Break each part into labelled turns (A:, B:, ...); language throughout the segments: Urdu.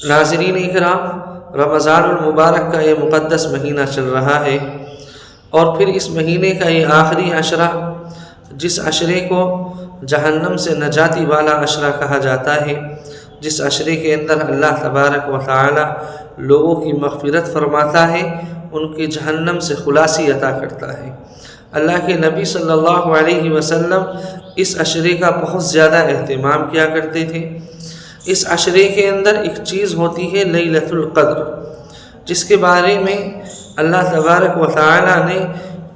A: ناظرین اکرام، رمضان المبارک کا یہ مقدس مہینہ چل رہا ہے، اور پھر اس مہینے کا یہ آخری عشرہ، جس عشرے کو جہنم سے نجاتی والا عشرہ کہا جاتا ہے، جس عشرے کے اندر اللہ تبارک و تعالی لوگوں کی مغفرت فرماتا ہے، ان کی جہنم سے خلاصی عطا کرتا ہے۔ اللہ کے نبی صلی اللہ علیہ وسلم اس عشرے کا بہت زیادہ اہتمام کیا کرتے تھے۔ اس عشرے کے اندر ایک چیز ہوتی ہے لیلۃ القدر، جس کے بارے میں اللہ تبارک و تعالی نے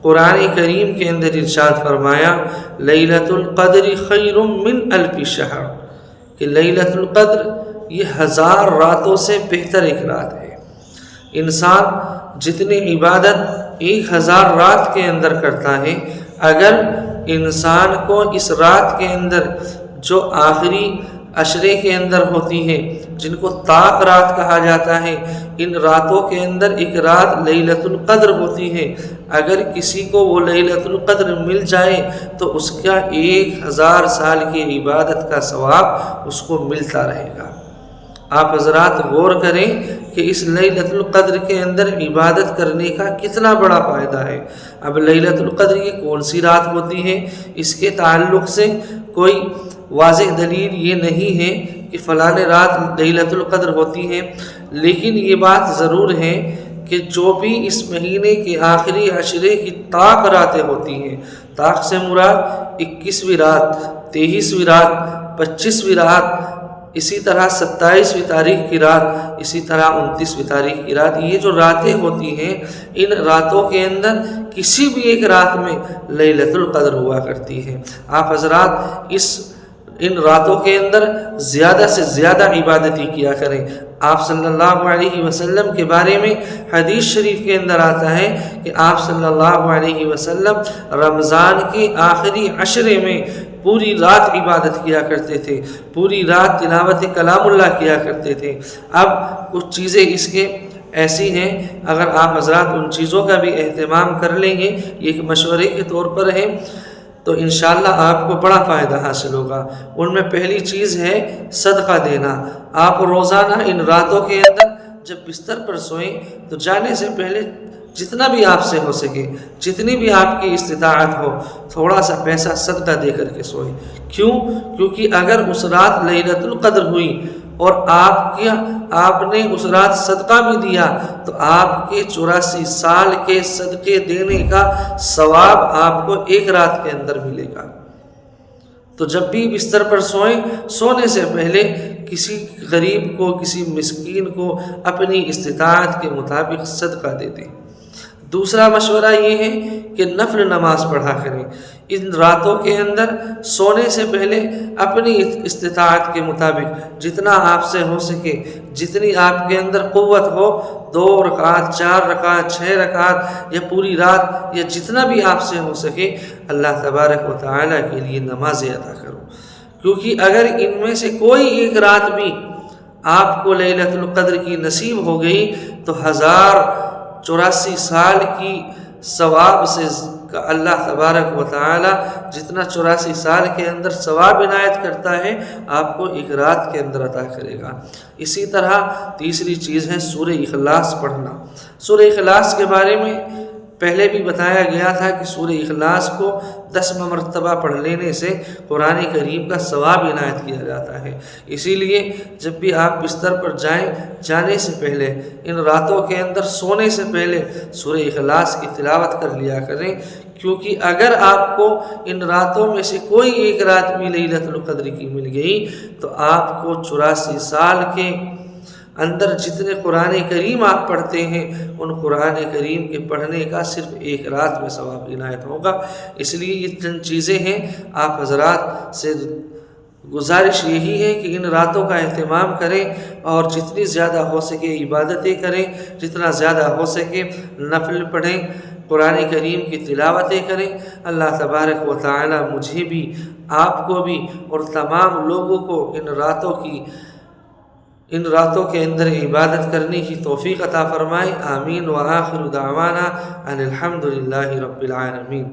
A: قرآن کریم کے اندر ارشاد فرمایا، لیلۃ القدر خیر من الف شہر، کہ لیلۃ القدر یہ 1000 راتوں سے بہتر ایک رات ہے۔ انسان جتنی عبادت 1000 رات کے اندر کرتا ہے، اگر انسان کو اس رات کے اندر جو آخری عشرے کے اندر ہوتی ہے، جن کو طاق رات کہا جاتا ہے، ان راتوں کے اندر ایک رات لیلۃ القدر ہوتی ہے، اگر کسی کو وہ لیلۃ القدر مل جائے تو اس کا 1000 سال کی عبادت کا ثواب اس کو ملتا رہے گا۔ آپ حضرات غور کریں کہ اس لیلۃ القدر کے اندر عبادت کرنے کا کتنا بڑا فائدہ ہے۔ اب لیلۃ القدر کی کون سی رات ہوتی ہے، اس کے تعلق سے کوئی واضح دلیل یہ نہیں ہے کہ فلاں رات لیلۃ القدر ہوتی ہے، لیکن یہ بات ضرور ہے کہ جو بھی اس مہینے کے آخری عشرے کی طاق راتیں ہوتی ہیں، طاق سے مراد 21ویں رات، 23ویں رات، 25ویں رات، اسی طرح 27ویں تاریخ کی رات، اسی طرح 29ویں تاریخ کی رات، یہ جو راتیں ہوتی ہیں، ان راتوں کے اندر کسی بھی ایک رات میں لیلۃ القدر ہوا کرتی ہے۔ آپ حضرات ان راتوں کے اندر زیادہ سے زیادہ عبادتی کیا کریں۔ آپ صلی اللہ علیہ وسلم کے بارے میں حدیث شریف کے اندر آتا ہے کہ آپ صلی اللہ علیہ وسلم رمضان کے آخری عشرے میں پوری رات عبادت کیا کرتے تھے، پوری رات تلاوت کلام اللہ کیا کرتے تھے۔ اب کچھ چیزیں اس کے ایسی ہیں، اگر آپ حضرات ان چیزوں کا بھی اہتمام کر لیں گے، یہ ایک مشورے کے طور پر ہے، تو انشاءاللہ آپ کو بڑا فائدہ حاصل ہوگا۔ ان میں پہلی چیز ہے صدقہ دینا۔ آپ روزانہ ان راتوں کے اندر جب بستر پر سوئیں تو جانے سے پہلے جتنا بھی آپ سے ہو سکے، جتنی بھی آپ کی استطاعت ہو، تھوڑا سا پیسہ صدقہ دے کر کے سوئیں۔ کیوں؟ کیونکہ اگر اس رات لیلۃ القدر ہوئی اور آپ نے اس رات صدقہ بھی دیا تو آپ کے 84 سال کے صدقے دینے کا ثواب آپ کو ایک رات کے اندر ملے گا۔ تو جب بھی بستر پر سوئیں، سونے سے پہلے کسی غریب کو، کسی مسکین کو اپنی استطاعت کے مطابق صدقہ دے دیں۔ دوسرا مشورہ یہ ہے کہ نفل نماز پڑھا کریں۔ ان راتوں کے اندر سونے سے پہلے اپنی استطاعت کے مطابق جتنا آپ سے ہو سکے، جتنی آپ کے اندر قوت ہو، 2 رکعت، 4 رکعت، 6 رکعت یا پوری رات، یا جتنا بھی آپ سے ہو سکے، اللہ تبارک و تعالیٰ کے لیے نمازیں ادا کرو۔ کیونکہ اگر ان میں سے کوئی ایک رات بھی آپ کو لیلۃ القدر کی نصیب ہو گئی تو 1084 سال کی ثواب سے اللہ تبارک و تعالی جتنا 84 سال کے اندر ثواب عنایت کرتا ہے، آپ کو ایک رات کے اندر عطا کرے گا۔ اسی طرح تیسری چیز ہے سورہ اخلاص پڑھنا۔ سورہ اخلاص کے بارے میں پہلے بھی بتایا گیا تھا کہ سورہ اخلاص کو 10 مرتبہ پڑھ لینے سے قرآن کریم کا ثواب عنایت کیا جاتا ہے۔ اسی لیے جب بھی آپ بستر پر جانے سے پہلے، ان راتوں کے اندر سونے سے پہلے سورہ اخلاص کی تلاوت کر لیا کریں، کیونکہ اگر آپ کو ان راتوں میں سے کوئی ایک رات بھی لیلۃ القدر کی مل گئی تو آپ کو 84 سال کے اندر جتنے قرآن کریم آپ پڑھتے ہیں، ان قرآن کریم کے پڑھنے کا صرف ایک رات میں ثواب عنایت ہوگا۔ اس لیے یہ چند چیزیں ہیں۔ آپ حضرات سے گزارش یہی ہے کہ ان راتوں کا اہتمام کریں اور جتنی زیادہ ہو سکے عبادتیں کریں، جتنا زیادہ ہو سکے نفل پڑھیں، قرآن کریم کی تلاوتیں کریں۔ اللہ تبارک و تعالی مجھے بھی، آپ کو بھی اور تمام لوگوں کو ان راتوں کے اندر عبادت کرنے کی توفیق عطا فرمائے۔ آمین۔ وآخر دعوانا ان الحمد للہ رب العالمین۔